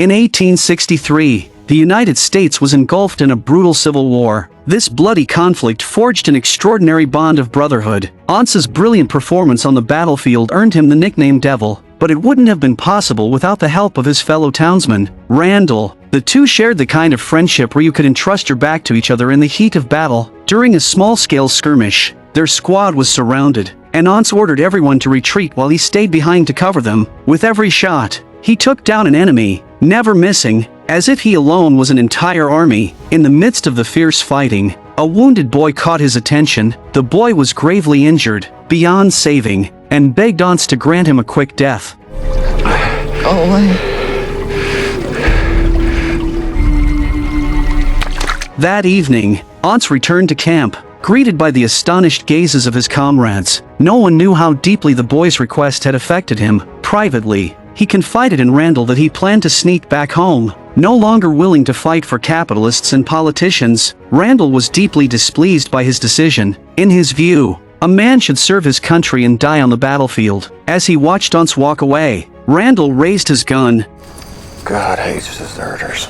In 1863, the United States was engulfed in a brutal civil war. This bloody conflict forged an extraordinary bond of brotherhood. Anse's brilliant performance on the battlefield earned him the nickname Devil, but it wouldn't have been possible without the help of his fellow townsman, Randall. The two shared the kind of friendship where you could entrust your back to each other in the heat of battle. During a small-scale skirmish, their squad was surrounded, and Anse ordered everyone to retreat while he stayed behind to cover them. With every shot, he took down an enemy, never missing, as if he alone was an entire army. In the midst of the fierce fighting, a wounded boy caught his attention. The boy was gravely injured, beyond saving, and begged Anse to grant him a quick death. Go away. That evening, Anse returned to camp, greeted by the astonished gazes of his comrades. No one knew how deeply the boy's request had affected him. Privately, he confided in Randall that he planned to sneak back home. No longer willing to fight for capitalists and politicians, Randall was deeply displeased by his decision. In his view, a man should serve his country and die on the battlefield. As he watched Anse walk away, Randall raised his gun. God hates deserters.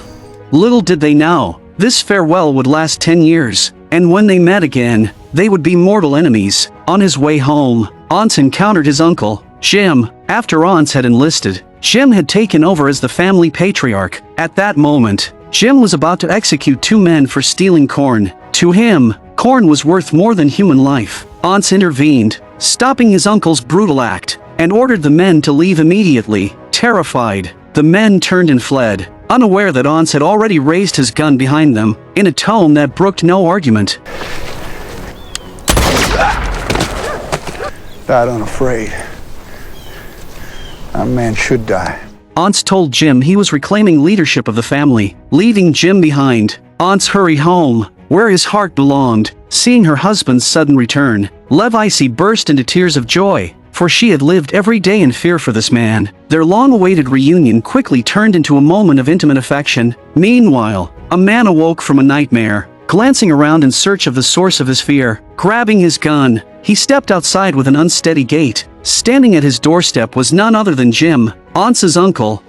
Little did they know, this farewell would last 10 years, and when they met again, they would be mortal enemies. On his way home, Anse encountered his uncle, Jim. After Anse had enlisted, Jim had taken over as the family patriarch. At that moment, Jim was about to execute two men for stealing corn. To him, corn was worth more than human life. Anse intervened, stopping his uncle's brutal act, and ordered the men to leave immediately. Terrified, the men turned and fled, unaware that Anse had already raised his gun behind them, in a tone that brooked no argument. Died unafraid. That man should die. Anse told Jim he was reclaiming leadership of the family, leaving Jim behind. Anse hurried home, where his heart belonged. Seeing her husband's sudden return, Levice burst into tears of joy, for she had lived every day in fear for this man. Their long-awaited reunion quickly turned into a moment of intimate affection. Meanwhile, a man awoke from a nightmare, glancing around in search of the source of his fear. Grabbing his gun, he stepped outside with an unsteady gait. Standing at his doorstep was none other than Jim, Anse's uncle.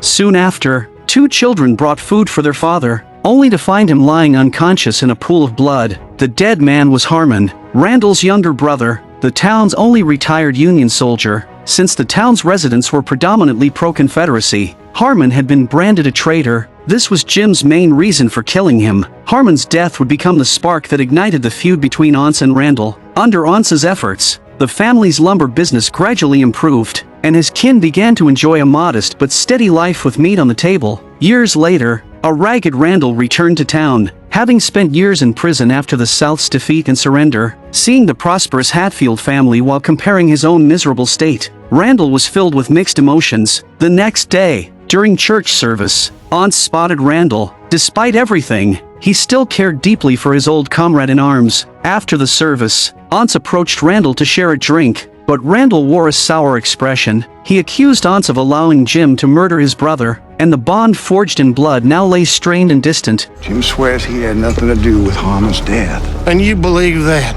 Soon after, two children brought food for their father, only to find him lying unconscious in a pool of blood. The dead man was Harmon, Randall's younger brother, the town's only retired Union soldier. Since the town's residents were predominantly pro-Confederacy, Harmon had been branded a traitor. This was Jim's main reason for killing him. Harmon's death would become the spark that ignited the feud between Anse and Randall. Under Anse's efforts, the family's lumber business gradually improved, and his kin began to enjoy a modest but steady life with meat on the table. Years later, a ragged Randall returned to town, having spent years in prison after the South's defeat and surrender. Seeing the prosperous Hatfield family while comparing his own miserable state, Randall was filled with mixed emotions. The next day, during church service, Anse spotted Randall. Despite everything, he still cared deeply for his old comrade in arms. After the service, Anse approached Randall to share a drink, but Randall wore a sour expression. He accused Anse of allowing Jim to murder his brother, and the bond forged in blood now lay strained and distant. Jim swears he had nothing to do with Harmon's death. And you believe that?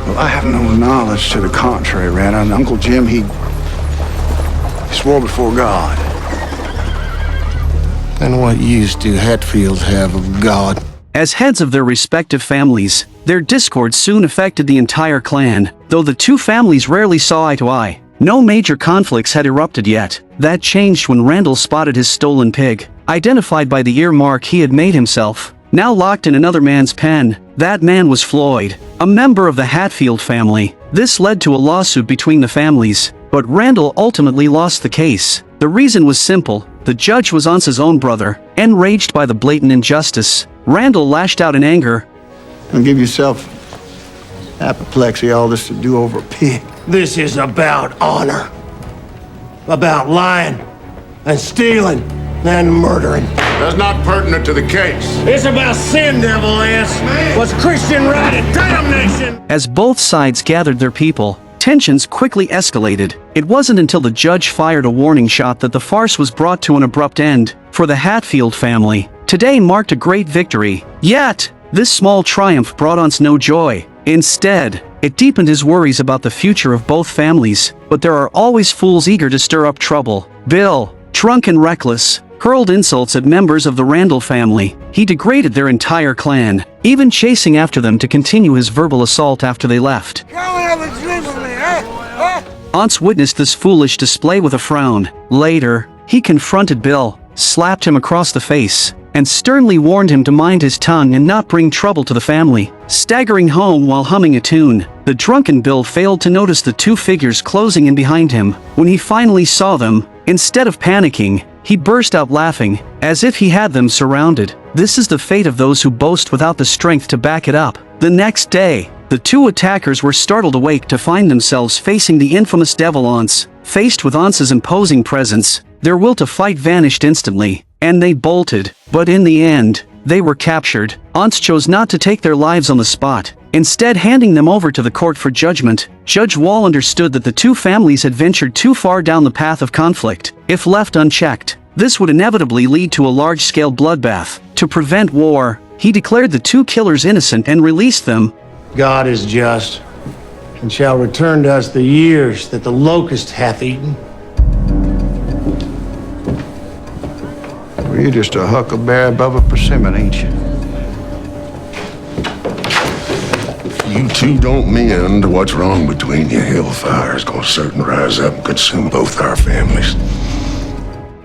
Well, I have no knowledge to the contrary, Randall. And Uncle Jim, he swore before God. And what use do Hatfields have of God? As heads of their respective families, their discord soon affected the entire clan. Though the two families rarely saw eye to eye, no major conflicts had erupted yet. That changed when Randall spotted his stolen pig, identified by the earmark he had made himself, now locked in another man's pen. That man was Floyd, a member of the Hatfield family. This led to a lawsuit between the families, but Randall ultimately lost the case. The reason was simple: the judge was Anse's own brother. Enraged by the blatant injustice, Randall lashed out in anger. Don't give yourself apoplexy, all this to do over a pig. This is about honor. About lying and stealing and murdering. That's not pertinent to the case. It's about sin, devil ass. What's Christian right and damnation? As both sides gathered their people, tensions quickly escalated. It wasn't until the judge fired a warning shot that the farce was brought to an abrupt end. For the Hatfield family, today marked a great victory. Yet, this small triumph brought Anse no joy. Instead, It deepened his worries about the future of both families, but there are always fools eager to stir up trouble. Bill, drunk and reckless, hurled insults at members of the Randall family. He degraded their entire clan, even chasing after them to continue his verbal assault after they left. Anse witnessed this foolish display with a frown. Later, he confronted Bill, slapped him across the face, and sternly warned him to mind his tongue and not bring trouble to the family. Staggering home while humming a tune, the drunken Bill failed to notice the two figures closing in behind him. When he finally saw them, instead of panicking, he burst out laughing, as if he had them surrounded. This is the fate of those who boast without the strength to back it up. The next day, the two attackers were startled awake to find themselves facing the infamous devil Anse. Faced with Anse's imposing presence, their will to fight vanished instantly, and they bolted. But in the end, they were captured. Anse chose not to take their lives on the spot, instead handing them over to the court for judgment. Judge Wall understood that the two families had ventured too far down the path of conflict. If left unchecked, this would inevitably lead to a large-scale bloodbath. To prevent war, he declared the two killers innocent and released them. God is just, and shall return to us the years that the locust hath eaten. Well, you're just a huckleberry above a persimmon, ain't you? You two don't mend, what's wrong between you? Hellfire's gonna certain rise up and consume both our families.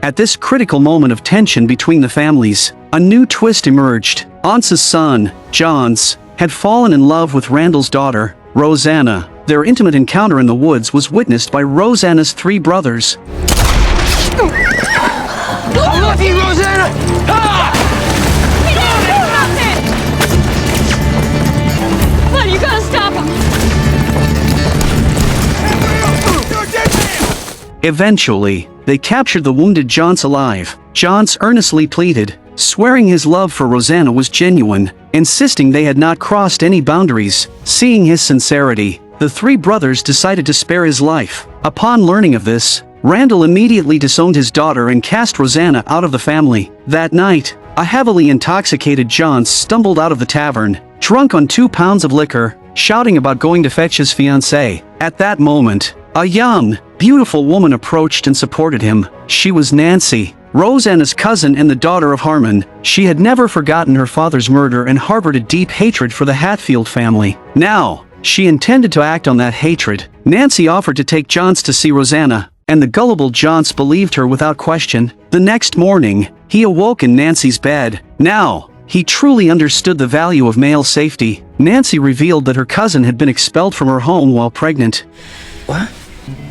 At this critical moment of tension between the families, a new twist emerged. Anse's son, Johns, had fallen in love with Randall's daughter, Rosanna. Their intimate encounter in the woods was witnessed by Rosanna's three brothers. Lucky Rosanna! Ah! Come on, you gotta stop him! Eventually, they captured the wounded Johns alive. Johns earnestly pleaded, swearing his love for Rosanna was genuine, insisting they had not crossed any boundaries. Seeing his sincerity, the three brothers decided to spare his life. Upon learning of this, Randall immediately disowned his daughter and cast Rosanna out of the family. That night, a heavily intoxicated Johns stumbled out of the tavern, drunk on 2 pounds of liquor, shouting about going to fetch his fiancée. At that moment, a young, beautiful woman approached and supported him. She was Nancy, Rosanna's cousin and the daughter of Harmon. She had never forgotten her father's murder and harbored a deep hatred for the Hatfield family. Now, she intended to act on that hatred. Nancy offered to take Johns to see Rosanna, and the gullible Johns believed her without question. The next morning, he awoke in Nancy's bed. Now, he truly understood the value of male safety. Nancy revealed that her cousin had been expelled from her home while pregnant. What?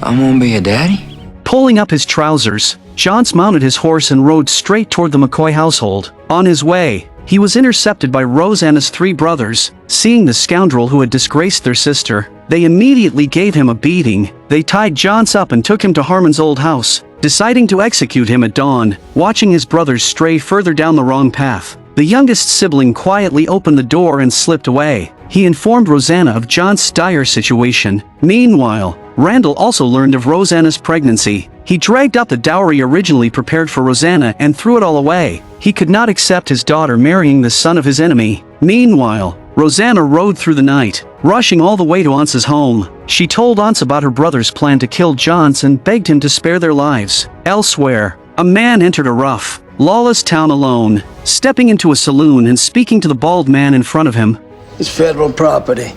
I'm gonna be a daddy? Pulling up his trousers, Johns mounted his horse and rode straight toward the McCoy household. On his way, he was intercepted by Rosanna's three brothers. Seeing the scoundrel who had disgraced their sister, they immediately gave him a beating. They tied Johns up and took him to Harmon's old house, deciding to execute him at dawn. Watching his brothers stray further down the wrong path, the youngest sibling quietly opened the door and slipped away. He informed Rosanna of John's dire situation. Meanwhile, Randall also learned of Rosanna's pregnancy. He dragged out the dowry originally prepared for Rosanna and threw it all away. He could not accept his daughter marrying the son of his enemy. Meanwhile, Rosanna rode through the night, rushing all the way to Anse's home. She told Anse about her brother's plan to kill Johns and begged him to spare their lives. Elsewhere, a man entered a rough, lawless town alone, stepping into a saloon and speaking to the bald man in front of him. It's federal property.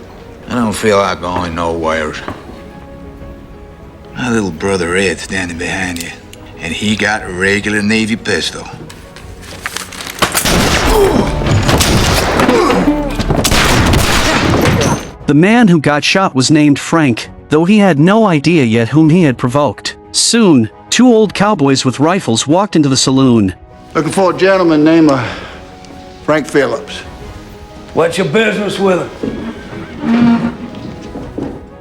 I don't feel like going nowhere. My little brother Ed's standing behind you, and he got a regular Navy pistol. The man who got shot was named Frank, though he had no idea yet whom he had provoked. Soon, two old cowboys with rifles walked into the saloon. Looking for a gentleman named Frank Phillips. What's your business with him?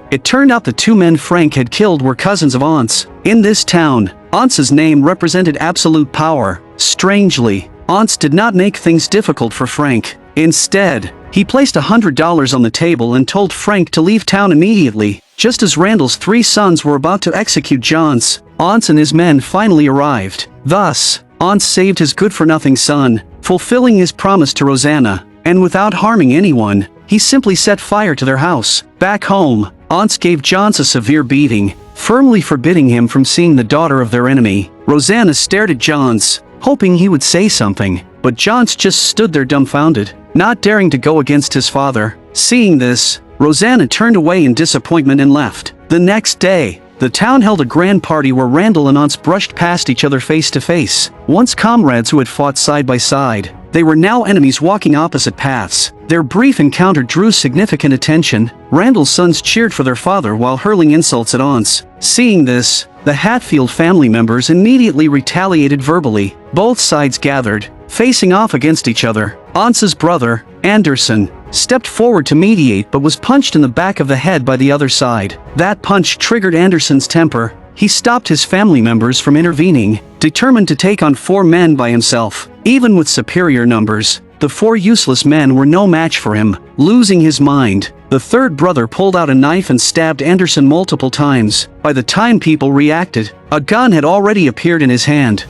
It turned out the two men Frank had killed were cousins of Anse. In this town, Anse's name represented absolute power. Strangely, Anse did not make things difficult for Frank. Instead, he placed $100 on the table and told Frank to leave town immediately. Just as Randall's three sons were about to execute Johns, Anse and his men finally arrived. Thus, Anse saved his good-for-nothing son, fulfilling his promise to Rosanna, and without harming anyone. he simply set fire to their house. Back home, Anse gave Johns a severe beating, firmly forbidding him from seeing the daughter of their enemy. Rosanna stared at Johns, hoping he would say something, but Johns just stood there dumbfounded, not daring to go against his father. Seeing this, Rosanna turned away in disappointment and left. The next day, the town held a grand party where Randall and Anse brushed past each other face to face. Once comrades who had fought side by side, they were now enemies walking opposite paths. Their brief encounter drew significant attention. Randall's sons cheered for their father while hurling insults at Anse. Seeing this, the Hatfield family members immediately retaliated verbally. Both sides gathered, facing off against each other. Anse's brother, Anderson, stepped forward to mediate but was punched in the back of the head by the other side. That punch triggered Anderson's temper. He stopped his family members from intervening, determined to take on 4 men by himself. Even with superior numbers, the 4 useless men were no match for him. Losing his mind, the third brother pulled out a knife and stabbed Anderson multiple times. By the time people reacted, a gun had already appeared in his hand.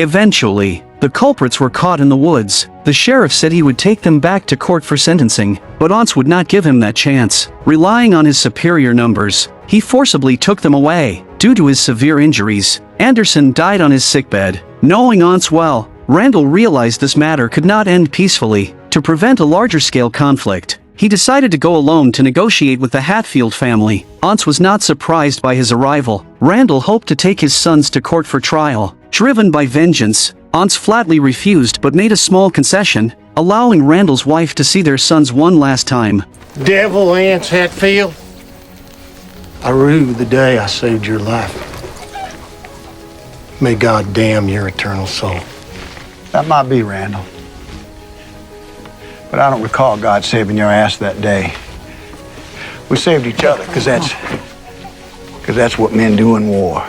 Eventually, the culprits were caught in the woods. The sheriff said he would take them back to court for sentencing, but Anse would not give him that chance. Relying on his superior numbers, he forcibly took them away. Due to his severe injuries, Anderson died on his sickbed. Knowing Anse well, Randall realized this matter could not end peacefully. To prevent a larger-scale conflict, he decided to go alone to negotiate with the Hatfield family. Anse was not surprised by his arrival. Randall hoped to take his sons to court for trial. Driven by vengeance, Anse flatly refused but made a small concession, allowing Randall's wife to see their sons one last time. Devil Anse Hatfield, I rue the day I saved your life. May God damn your eternal soul. That might be, Randall. But I don't recall God saving your ass that day. We saved each other, because that's what men do in war.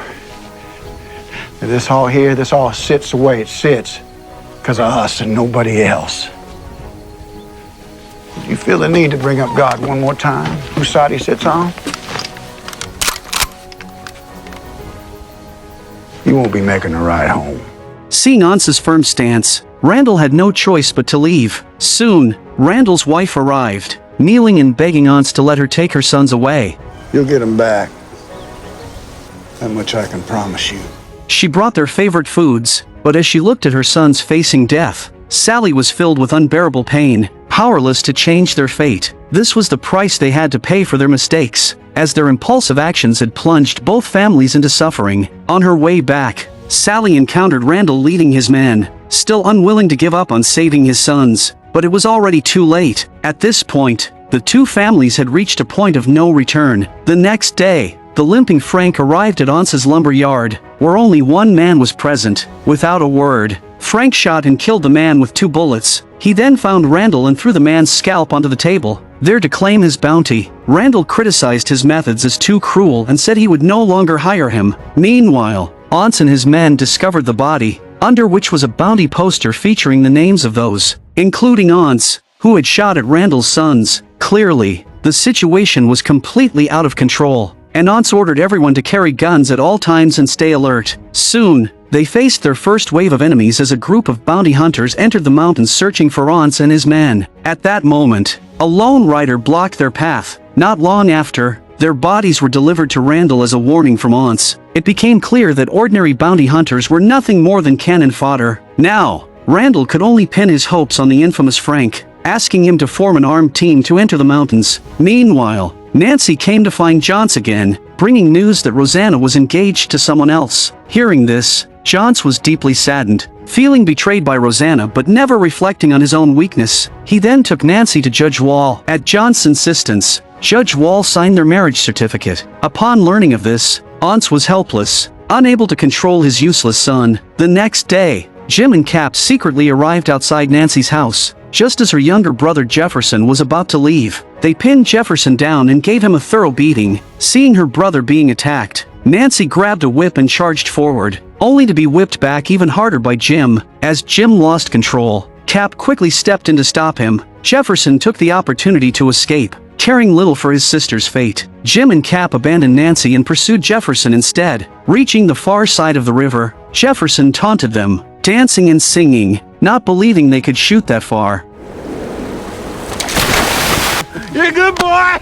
This all sits the way it sits because of us and nobody else. You feel the need to bring up God one more time? Whose side he sits on? You won't be making a ride home. Seeing Anse's firm stance, Randall had no choice but to leave. Soon, Randall's wife arrived, kneeling and begging Anse to let her take her sons away. You'll get them back. That much I can promise you. She brought their favorite foods, but as she looked at her sons facing death, Sally was filled with unbearable pain, powerless to change their fate. This was the price they had to pay for their mistakes, as their impulsive actions had plunged both families into suffering. On her way back, Sally encountered Randall leading his men, still unwilling to give up on saving his sons, but it was already too late. At this point, the 2 families had reached a point of no return. The next day, the limping Frank arrived at Anse's lumber yard, where only 1 man was present. Without a word, Frank shot and killed the man with 2 bullets. He then found Randall and threw the man's scalp onto the table, there to claim his bounty. Randall criticized his methods as too cruel and said he would no longer hire him. Meanwhile, Anse and his men discovered the body, under which was a bounty poster featuring the names of those, including Anse, who had shot at Randall's sons. Clearly, the situation was completely out of control, and Anse ordered everyone to carry guns at all times and stay alert. Soon, they faced their first wave of enemies as a group of bounty hunters entered the mountains searching for Anse and his men. At that moment, a lone rider blocked their path. Not long after, their bodies were delivered to Randall as a warning from Anse. It became clear that ordinary bounty hunters were nothing more than cannon fodder. Now, Randall could only pin his hopes on the infamous Frank, asking him to form an armed team to enter the mountains. Meanwhile, Nancy came to find Johns again, bringing news that Rosanna was engaged to someone else. Hearing this, Johns was deeply saddened, feeling betrayed by Rosanna but never reflecting on his own weakness. He then took Nancy to Judge Wall. At Johns' insistence, Judge Wall signed their marriage certificate. Upon learning of this, Anse was helpless, unable to control his useless son. The next day, Jim and Cap secretly arrived outside Nancy's house, just as her younger brother Jefferson was about to leave. They pinned Jefferson down and gave him a thorough beating. Seeing her brother being attacked, Nancy grabbed a whip and charged forward, only to be whipped back even harder by Jim. As Jim lost control, Cap quickly stepped in to stop him. Jefferson took the opportunity to escape. caring little for his sister's fate. Jim and Cap abandoned Nancy and pursued Jefferson instead. Reaching the far side of the river, Jefferson taunted them, dancing and singing, not believing they could shoot that far. You're a good boy!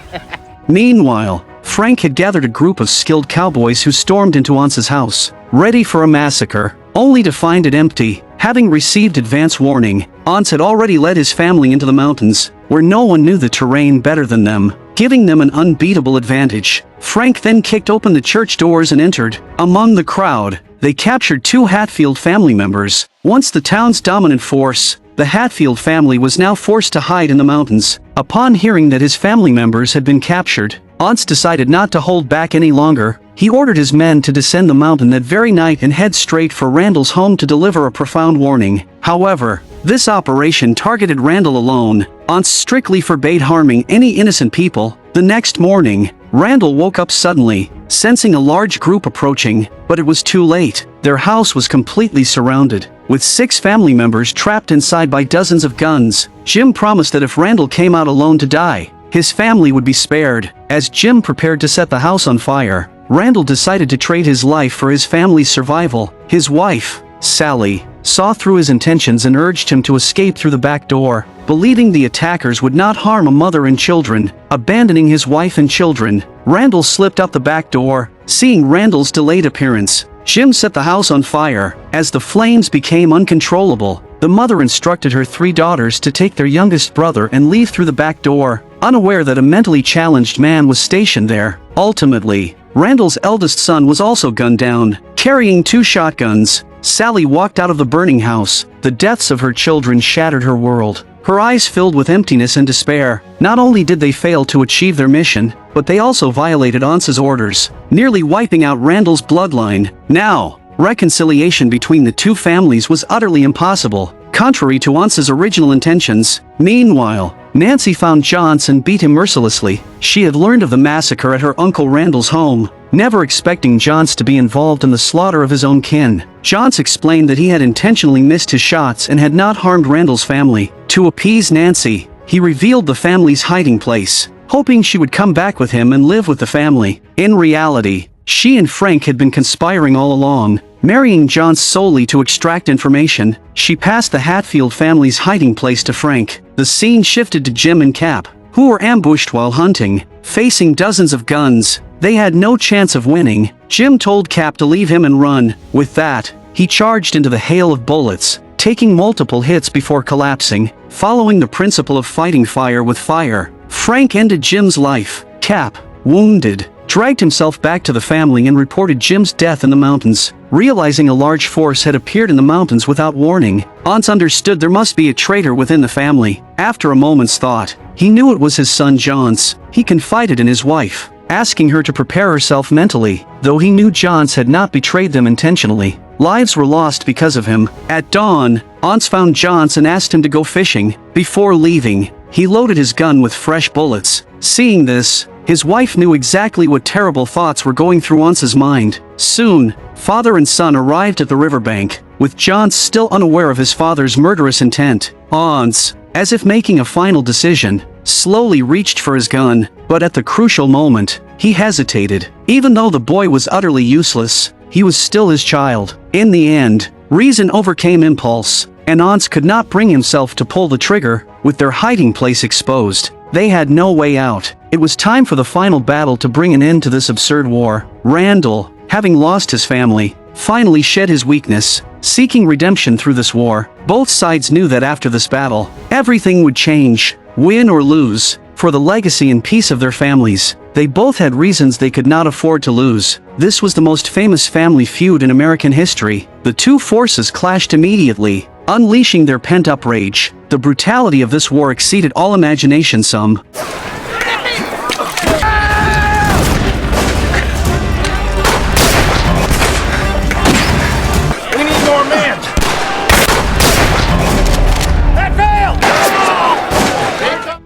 Meanwhile, Frank had gathered a group of skilled cowboys who stormed into Anse's house, ready for a massacre, only to find it empty. Having received advance warning, Anse had already led his family into the mountains, where no one knew the terrain better than them, giving them an unbeatable advantage. Frank then kicked open the church doors and entered. Among the crowd, they captured 2 Hatfield family members. Once the town's dominant force, the Hatfield family was now forced to hide in the mountains. Upon hearing that his family members had been captured, Anse decided not to hold back any longer. He ordered his men to descend the mountain that very night and head straight for Randall's home to deliver a profound warning. However, this operation targeted Randall alone. Anse strictly forbade harming any innocent people. The next morning, Randall woke up suddenly, sensing a large group approaching, but it was too late. Their house was completely surrounded, with 6 family members trapped inside by dozens of guns. Jim promised that if Randall came out alone to die, his family would be spared. As Jim prepared to set the house on fire, Randall decided to trade his life for his family's survival. His wife, Sally, saw through his intentions and urged him to escape through the back door, believing the attackers would not harm a mother and children. Abandoning his wife and children, Randall slipped out the back door. Seeing Randall's delayed appearance, Jim set the house on fire. As the flames became uncontrollable, the mother instructed her 3 daughters to take their youngest brother and leave through the back door, unaware that a mentally challenged man was stationed there. Ultimately, Randall's eldest son was also gunned down, carrying 2 shotguns. Sally walked out of the burning house. The deaths of her children shattered her world. Her eyes filled with emptiness and despair. Not only did they fail to achieve their mission, but they also violated Anse's orders, nearly wiping out Randall's bloodline. Now, reconciliation between the 2 families was utterly impossible, contrary to Anse's original intentions. Meanwhile, Nancy found Johns and beat him mercilessly. She had learned of the massacre at her uncle Randall's home, never expecting Johns to be involved in the slaughter of his own kin. Johns explained that he had intentionally missed his shots and had not harmed Randall's family. To appease Nancy, he revealed the family's hiding place, hoping she would come back with him and live with the family. In reality, she and Frank had been conspiring all along, marrying Johns solely to extract information. She passed the Hatfield family's hiding place to Frank. The scene shifted to Jim and Cap, who were ambushed while hunting. Facing dozens of guns, they had no chance of winning. Jim told Cap to leave him and run. With that, he charged into the hail of bullets, taking multiple hits before collapsing. Following the principle of fighting fire with fire, Frank ended Jim's life. Cap, wounded, dragged himself back to the family and reported Jim's death in the mountains. Realizing a large force had appeared in the mountains without warning, Anse understood there must be a traitor within the family. After a moment's thought, he knew it was his son Johns. He confided in his wife, asking her to prepare herself mentally. Though he knew Johns had not betrayed them intentionally, lives were lost because of him. At dawn, Anse found Johns and asked him to go fishing. Before leaving, he loaded his gun with fresh bullets. Seeing this, his wife knew exactly what terrible thoughts were going through Anse's mind. Soon, father and son arrived at the riverbank, with Johns still unaware of his father's murderous intent. Anse, as if making a final decision, slowly reached for his gun, but at the crucial moment, he hesitated. Even though the boy was utterly useless, he was still his child. In the end, reason overcame impulse, and Anse could not bring himself to pull the trigger. With their hiding place exposed, they had no way out. It was time for the final battle to bring an end to this absurd war. Randall, having lost his family, finally shed his weakness, seeking redemption through this war. Both sides knew that after this battle, everything would change, win or lose, for the legacy and peace of their families. They both had reasons they could not afford to lose. This was the most famous family feud in American history. The 2 forces clashed immediately, unleashing their pent-up rage. The brutality of this war exceeded all imagination. Some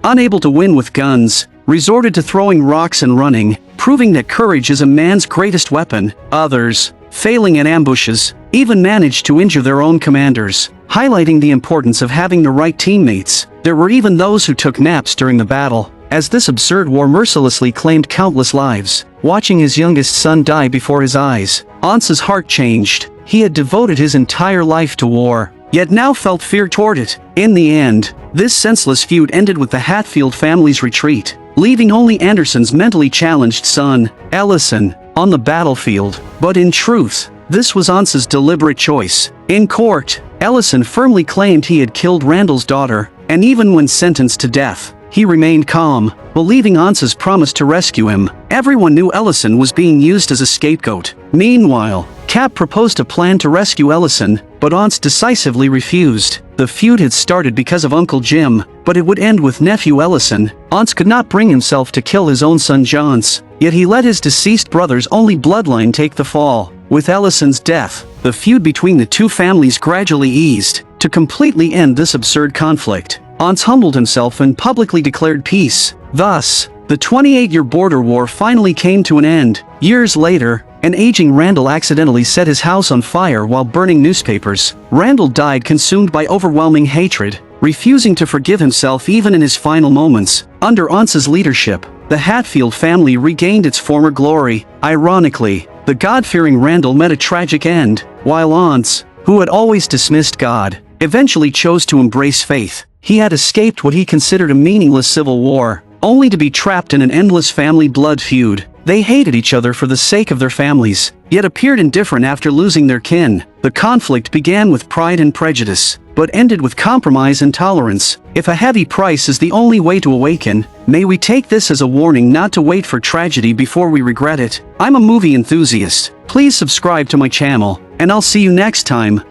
unable to win with guns, resorted to throwing rocks and running, proving that courage is a man's greatest weapon. Others, failing at ambushes, even managed to injure their own commanders, highlighting the importance of having the right teammates. There were even those who took naps during the battle. as this absurd war mercilessly claimed countless lives. Watching his youngest son die before his eyes, Anse's heart changed. He had devoted his entire life to war, yet now felt fear toward it. In the end, this senseless feud ended with the Hatfield family's retreat, leaving only Anderson's mentally challenged son, Ellison, on the battlefield. But in truth, this was Anse's deliberate choice. In court, Ellison firmly claimed he had killed Randall's daughter, and even when sentenced to death, he remained calm, believing Anse's promise to rescue him. Everyone knew Ellison was being used as a scapegoat. Meanwhile, Cap proposed a plan to rescue Ellison, but Anse decisively refused. The feud had started because of Uncle Jim, but it would end with nephew Ellison. Anse could not bring himself to kill his own son Johns, yet he let his deceased brother's only bloodline take the fall. With Ellison's death, the feud between the two families gradually eased. To completely end this absurd conflict, Anse humbled himself and publicly declared peace. Thus, the 28-year border war finally came to an end. Years later, an aging Randall accidentally set his house on fire while burning newspapers. Randall died consumed by overwhelming hatred, refusing to forgive himself even in his final moments. Under Anse's leadership, the Hatfield family regained its former glory. Ironically, the God-fearing Randall met a tragic end, while Anse, who had always dismissed God, eventually chose to embrace faith. He had escaped what he considered a meaningless civil war, only to be trapped in an endless family blood feud. They hated each other for the sake of their families, yet appeared indifferent after losing their kin. The conflict began with pride and prejudice, but ended with compromise and tolerance. If a heavy price is the only way to awaken, may we take this as a warning not to wait for tragedy before we regret it. I'm a movie enthusiast. Please subscribe to my channel, and I'll see you next time.